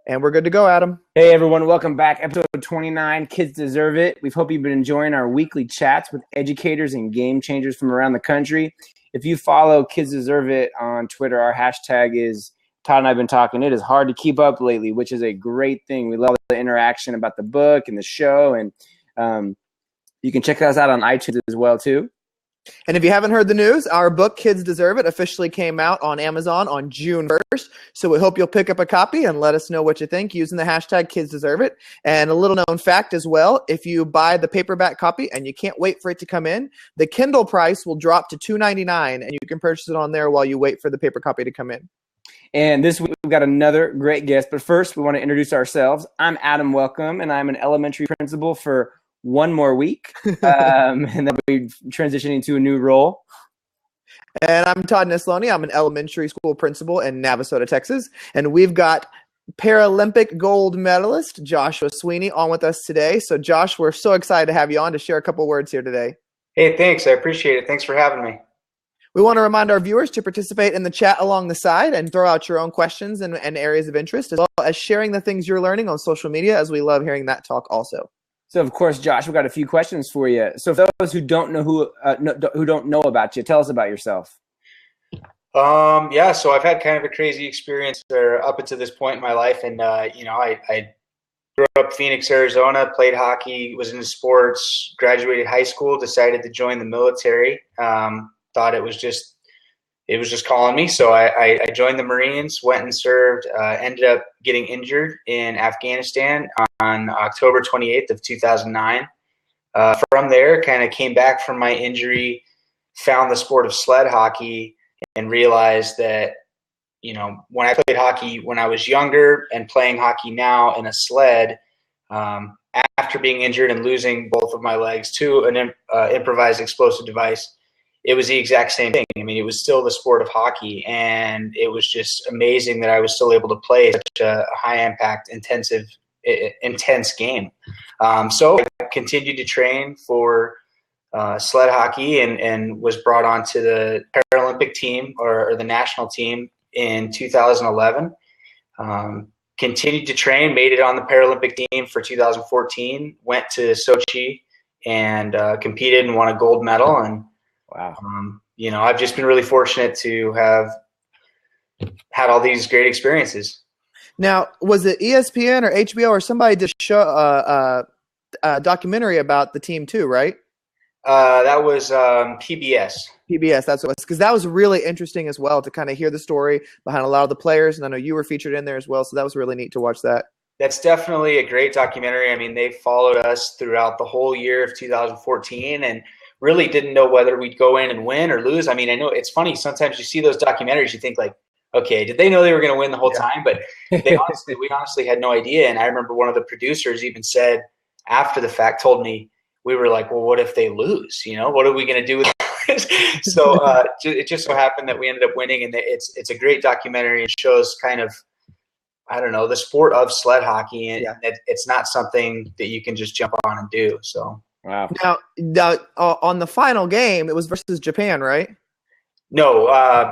And we're good to go, Adam. Hey, everyone. Welcome back. Episode 29, Kids Deserve It. We hope you've been enjoying our weekly chats with educators and game changers from around the country. If you follow Kids Deserve It on Twitter, our hashtag is Todd and I have been talking. It is hard to keep up lately, which is a great thing. We love the interaction about the book and the show. And you can check us out on iTunes as well, too. And if you haven't heard the news, our book, Kids Deserve It, officially came out on Amazon on June 1st. So we hope you'll pick up a copy and let us know what you think using the hashtag Kids Deserve It. And a little known fact as well, if you buy the paperback copy and you can't wait for it to come in, the Kindle price will drop to $2.99 and you can purchase it on there while you wait for the paper copy to come in. And this week we've got another great guest. But first, we want to introduce ourselves. I'm Adam Welcome, and I'm an elementary principal for one more week, and then we're transitioning to a new role. And I'm Todd Nesloni. I'm an elementary school principal in Navasota, Texas. And we've got Paralympic gold medalist Joshua Sweeney on with us today. So, Josh, we're so excited to have you on to share a couple words here today. Hey, thanks. I appreciate it. Thanks for having me. We want to remind our viewers to participate in the chat along the side and throw out your own questions and areas of interest, as well as sharing the things you're learning on social media, as we love hearing that talk also. So, of course, Josh, we've got a few questions for you. So, for those who don't know who don't know about you, tell us about yourself. Yeah, so I've had kind of a crazy experience up until this point in my life, and I grew up in Phoenix, Arizona, played hockey, was into sports, graduated high school, decided to join the military. Thought it was just calling me, so I joined the Marines, went and served, ended up getting injured in Afghanistan on October 28th of 2009. From there, kind of came back from my injury, found the sport of sled hockey, and realized that, when I played hockey when I was younger and playing hockey now in a sled, after being injured and losing both of my legs to an improvised explosive device, it was the exact same thing. I mean, it was still the sport of hockey, and it was just amazing that I was still able to play such a high-impact, intense game. So I continued to train for sled hockey and was brought onto the Paralympic team or the national team in 2011. Continued to train, made it on the Paralympic team for 2014, went to Sochi and competed and won a gold medal. And wow. I've just been really fortunate to have had all these great experiences. Now, was it ESPN or HBO or somebody did show a documentary about the team too, right? That was PBS. PBS, that's what it was, because that was really interesting as well to kind of hear the story behind a lot of the players, and I know you were featured in there as well, so that was really neat to watch that. That's definitely a great documentary. I mean, they followed us throughout the whole year of 2014 and really didn't know whether we'd go in and win or lose. I mean, I know it's funny. Sometimes you see those documentaries, you think like, okay, did they know they were going to win the whole time? But we honestly had no idea. And I remember one of the producers even said after the fact, told me, we were like, well, what if they lose? What are we going to do with this? So it just so happened that we ended up winning. And it's a great documentary. It shows kind of, I don't know, the sport of sled hockey. And it's not something that you can just jump on and do. So. Wow. Now, on the final game, it was versus Japan, right? No,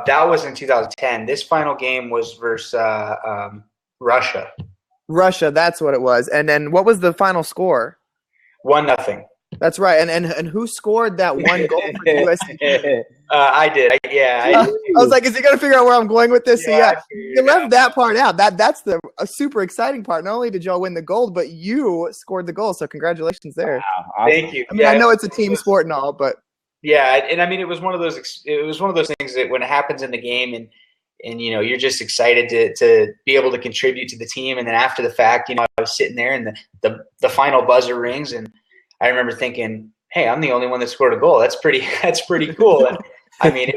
that was in 2010. This final game was versus Russia. Russia, that's what it was. And then what was the final score? 1-0. That's right. And who scored that one goal for the USA? I did. I was like, is he going to figure out where I'm going with this? Yeah, so you left that part out. That's the super exciting part. Not only did y'all win the gold, but you scored the goal. So congratulations there. Wow, awesome. Thank you. I mean, I know it's a team sport and all, but yeah, and I mean, it was one of those things that when it happens in the game and you're just excited to be able to contribute to the team, and then after the fact, I was sitting there and the final buzzer rings, and I remember thinking, hey, I'm the only one that scored a goal. That's pretty cool. And I mean, it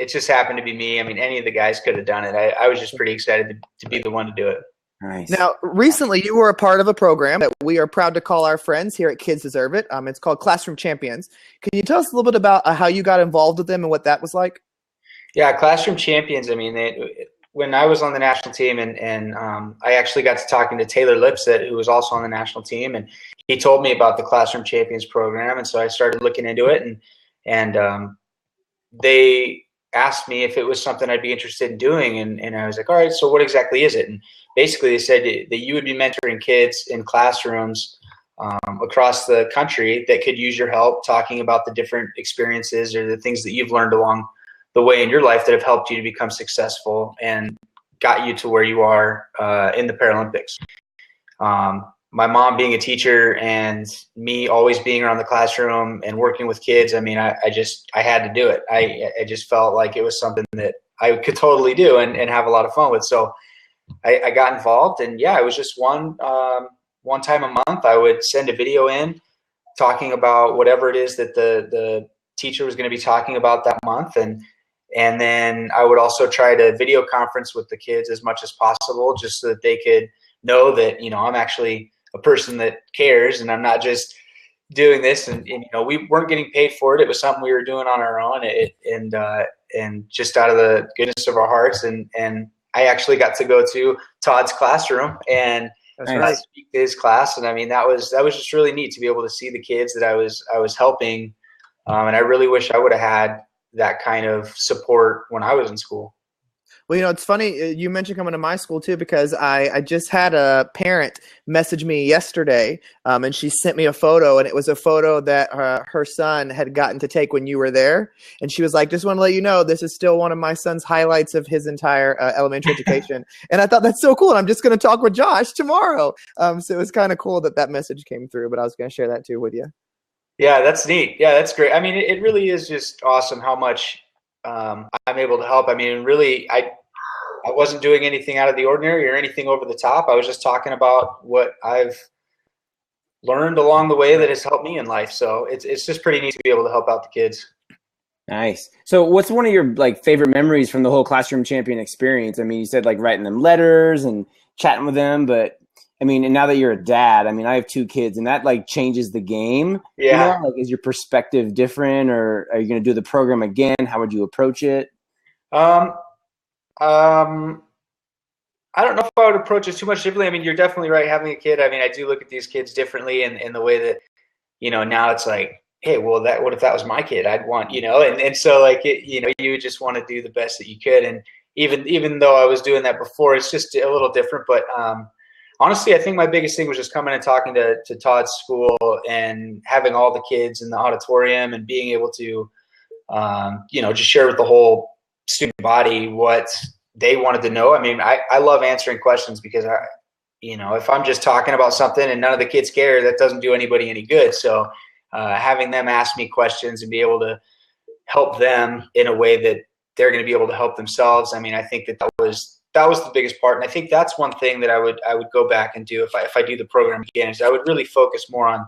just happened to be me. I mean, any of the guys could have done it. I was just pretty excited to be the one to do it. Nice. Now, recently you were a part of a program that we are proud to call our friends here at Kids Deserve It. It's called Classroom Champions. Can you tell us a little bit about how you got involved with them and what that was like? Yeah, Classroom Champions. I mean, when I was on the national team, and I actually got to talking to Taylor Lipset, who was also on the national team, and he told me about the Classroom Champions program, and so I started looking into it, and they asked me if it was something I'd be interested in doing. And I was like, all right, so what exactly is it? And basically they said that you would be mentoring kids in classrooms across the country that could use your help, talking about the different experiences or the things that you've learned along the way in your life that have helped you to become successful and got you to where you are in the Paralympics. My mom being a teacher and me always being around the classroom and working with kids, I mean, I had to do it. I just felt like it was something that I could totally do and have a lot of fun with. So I got involved, and yeah, it was just one time a month I would send a video in talking about whatever it is that the teacher was going to be talking about that month. And then I would also try to video conference with the kids as much as possible, just so that they could know that, I'm actually a person that cares and I'm not just doing this. And we weren't getting paid for it. It was something we were doing on our own and just out of the goodness of our hearts. And I actually got to go to Todd's classroom and speak to his class. And I mean, that was just really neat to be able to see the kids that I was helping. And I really wish I would have had that kind of support when I was in school. Well, it's funny you mentioned coming to my school too, because I just had a parent message me yesterday, and she sent me a photo, and it was a photo that her son had gotten to take when you were there. And she was like, just want to let you know, this is still one of my son's highlights of his entire elementary education. And I thought that's so cool. And I'm just going to talk with Josh tomorrow. So it was kind of cool that message came through, but I was going to share that too with you. Yeah, that's neat. Yeah, that's great. I mean, it really is just awesome how much I'm able to help. I mean, really, I wasn't doing anything out of the ordinary or anything over the top. I was just talking about what I've learned along the way that has helped me in life. So it's just pretty neat to be able to help out the kids. Nice. So what's one of your favorite memories from the whole classroom champion experience? I mean, you said writing them letters and chatting with them, but I mean, and now that you're a dad, I mean, I have 2 kids, and that changes the game. Yeah. Is your perspective different, or are you going to do the program again? How would you approach it? I don't know if I would approach it too much differently. I mean, you're definitely right. Having a kid, I mean, I do look at these kids differently in the way that, now it's like, hey, well, what if that was my kid? I'd want, and so you would just want to do the best that you could. And even though I was doing that before, it's just a little different. But honestly, I think my biggest thing was just coming and talking to Todd's school and having all the kids in the auditorium and being able to, just share with the whole student body what they wanted to know. I mean, I love answering questions because if I'm just talking about something and none of the kids care, that doesn't do anybody any good. So having them ask me questions and be able to help them in a way that they're going to be able to help themselves. I mean, I think that was the biggest part. And I think that's one thing that I would go back and do if I do the program again, is I would really focus more on,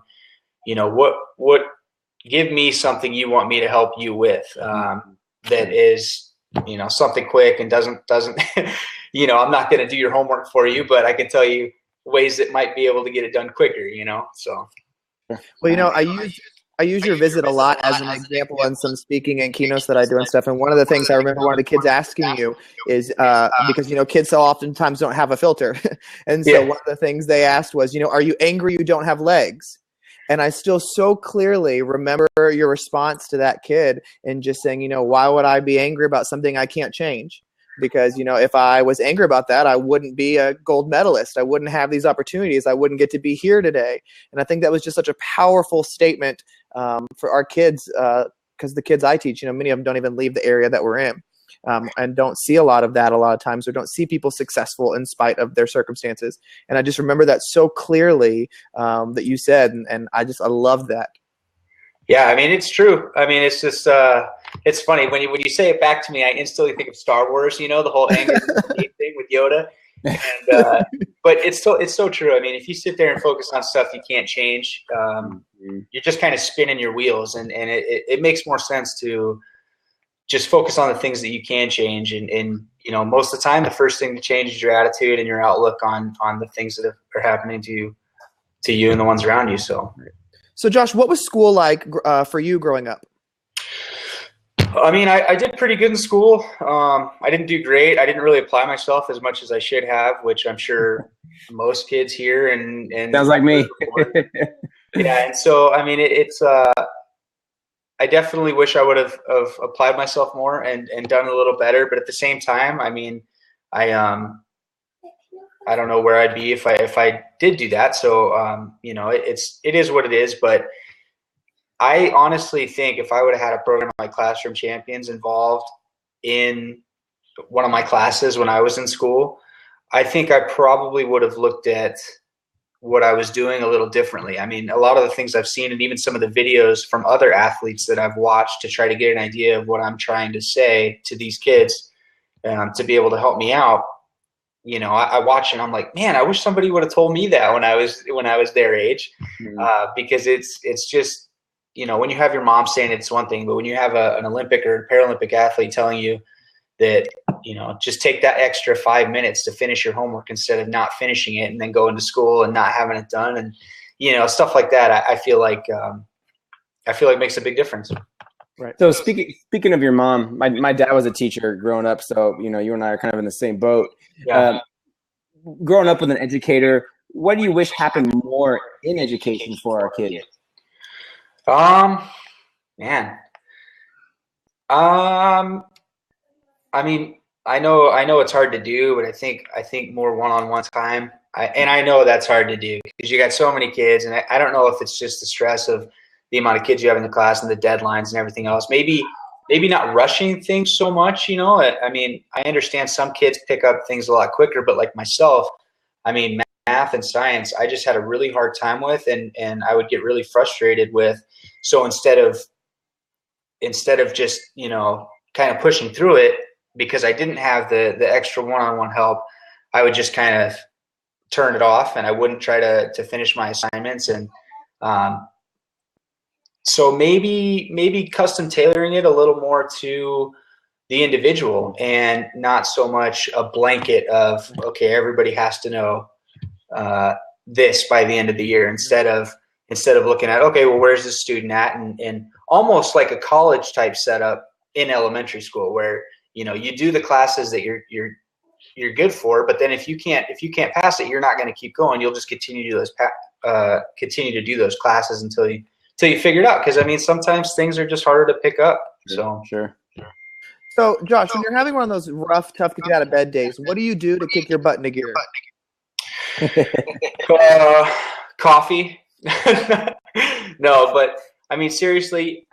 what give me something you want me to help you with, that is, something quick and doesn't, I'm not going to do your homework for you, but I can tell you ways that might be able to get it done quicker, so. Well, I use your visit a lot as an example on some speaking and keynotes that I do and stuff. And one of the things I remember one of the kids asking you is because, kids so oftentimes don't have a filter. And so one of the things they asked was, are you angry you don't have legs? And I still so clearly remember your response to that kid and just saying, why would I be angry about something I can't change? Because, if I was angry about that, I wouldn't be a gold medalist. I wouldn't have these opportunities. I wouldn't get to be here today. And I think that was just such a powerful statement for our kids, because the kids I teach, many of them don't even leave the area that we're in, and don't see a lot of that a lot of times, or don't see people successful in spite of their circumstances. And I just remember that so clearly that you said, and I love that. Yeah, I mean, it's true. I mean, it's just it's funny when you say it back to me, I instantly think of Star Wars. The whole anger thing with Yoda. And but it's so true. I mean, if you sit there and focus on stuff you can't change, you're just kind of spinning your wheels, and it makes more sense to just focus on the things that you can change. And most of the time, the first thing to change is your attitude and your outlook on the things that are happening to you and the ones around you. So Josh, what was school like for you growing up? I mean, I did pretty good in school. I didn't do great. I didn't really apply myself as much as I should have, which I'm sure most kids here and sounds like me. Yeah, and so I mean, it's I definitely wish I would have applied myself more and done a little better. But at the same time, I mean, I don't know where I'd be if I did do that. So it is what it is. But I honestly think if I would have had a program like Classroom Champions involved in one of my classes when I was in school, I think I probably would have looked at what I was doing a little differently. I mean, a lot of the things I've seen and even some of the videos from other athletes that I've watched to try to get an idea of what I'm trying to say to these kids to be able to help me out. You know, I watch and I'm like, man, I wish somebody would have told me that when I was their age, because it's just, you know, when you have your mom saying it's one thing, but when you have an Olympic or Paralympic athlete telling you that, you know, just take that extra 5 minutes to finish your homework instead of not finishing it and then going to school and not having it done, and you know, stuff like that. I feel like makes a big difference. Right. So speaking of your mom, my dad was a teacher growing up, so you know, you and I are kind of in the same boat. Yeah. Growing up with an educator, what do you wish happened more in education for our kids? Man. I mean, I know it's hard to do, but I think more one-on-one time. I know that's hard to do because you got so many kids, and I don't know if it's just the stress of the amount of kids you have in the class and the deadlines and everything else. Maybe not rushing things so much, you know. I mean, I understand some kids pick up things a lot quicker, but like myself, I mean, math and science, I just had a really hard time with, and I would get really frustrated with. So instead of just, you know, kind of pushing through it, because I didn't have the extra one-on-one help, I would just kind of turn it off and I wouldn't try to finish my assignments. And so maybe custom tailoring it a little more to the individual and not so much a blanket of, okay, everybody has to know this by the end of the year, instead of looking at, okay, well, where's this student at? And almost like a college type setup in elementary school, where, you know, you do the classes that you're good for, but then if you can't pass it, you're not going to keep going. You'll just continue to do those classes until you figure it out. Because I mean, sometimes things are just harder to pick up. So Sure. So, Josh, when you're having one of those rough, tough get out of bed days, what do you do to kick your butt into gear? Coffee. No, but I mean, seriously,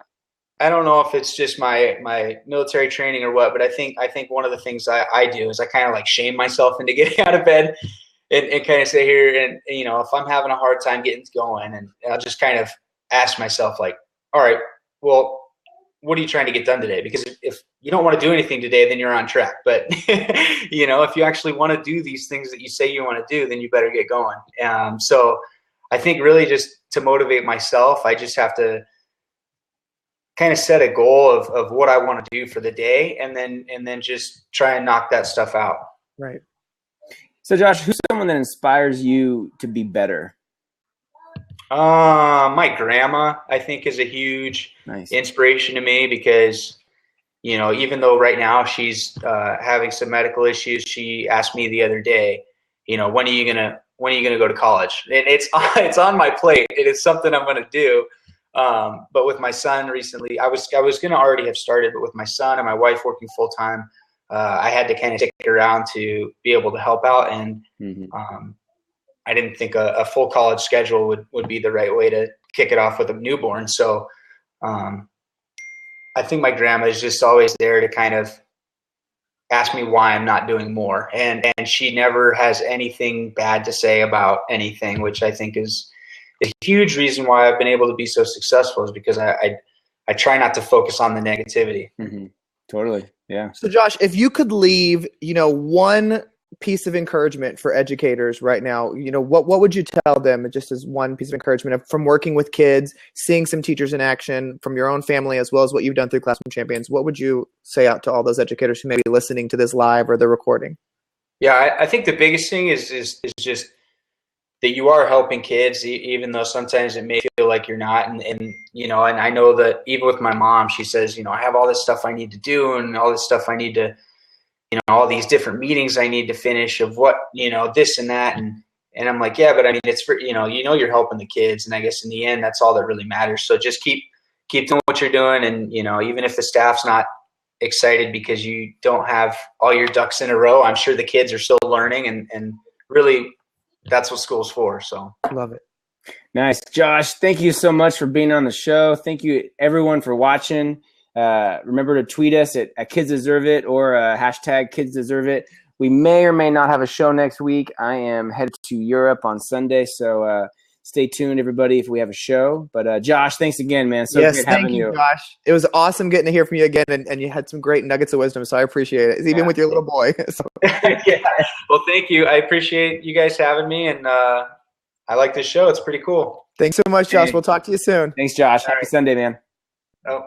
I don't know if it's just my military training or what, but I think one of the things I do is I kind of like shame myself into getting out of bed and kind of sit here and, you know, if I'm having a hard time getting going, and I'll just kind of ask myself, like, all right, well, what are you trying to get done today? Because if you don't want to do anything today, then you're on track. But, you know, if you actually want to do these things that you say you want to do, then you better get going. So I think really just to motivate myself, I just have to kind of set a goal of what I want to do for the day, and then just try and knock that stuff out. Right. So Josh, who's someone that inspires you to be better? My grandma, I think, is a huge inspiration to me, because, you know, even though right now she's having some medical issues, she asked me the other day, you know, when are you gonna go to college? And it's on my plate. It is something I'm gonna do. But with my son recently, I was going to already have started, but with my son and my wife working full time, I had to kind of stick around to be able to help out. And, I didn't think a full college schedule would be the right way to kick it off with a newborn. So, I think my grandma is just always there to kind of ask me why I'm not doing more. And she never has anything bad to say about anything, which I think is a huge reason why I've been able to be so successful, is because I try not to focus on the negativity. Mm-hmm. Totally. Yeah. So Josh, if you could leave, you know, one piece of encouragement for educators right now, you know, what would you tell them, just as one piece of encouragement from working with kids, seeing some teachers in action from your own family, as well as what you've done through Classroom Champions? What would you say out to all those educators who may be listening to this live or the recording? Yeah, I think the biggest thing is just that you are helping kids, even though sometimes it may feel like you're not. And you know, and I know that even with my mom, she says, you know, I have all this stuff I need to do and all this stuff I need to, you know, all these different meetings I need to finish of what, you know, this and that. And I'm like, yeah, but I mean, it's for, you know, you're helping the kids. And I guess in the end, that's all that really matters. So just keep keep doing what you're doing. And, even if the staff's not excited because you don't have all your ducks in a row, I'm sure the kids are still learning, and really that's what school's for. So Love it. Nice. Josh, thank you so much for being on the show. Thank you, everyone, for watching. Remember to tweet us at Kids Deserve It or hashtag Kids Deserve It. We may or may not have a show next week. I am headed to Europe on Sunday, so stay tuned, everybody, if we have a show. But Josh, thanks again, man. So Yes, great thank having you. Josh. It was awesome getting to hear from you again, and you had some great nuggets of wisdom, so I appreciate it, even with your little boy. So. Yeah. Well, thank you. I appreciate you guys having me, and I like this show. It's pretty cool. Thanks so much, Josh. We'll talk to you soon. Thanks, Josh. All Happy right. Sunday, man. Oh.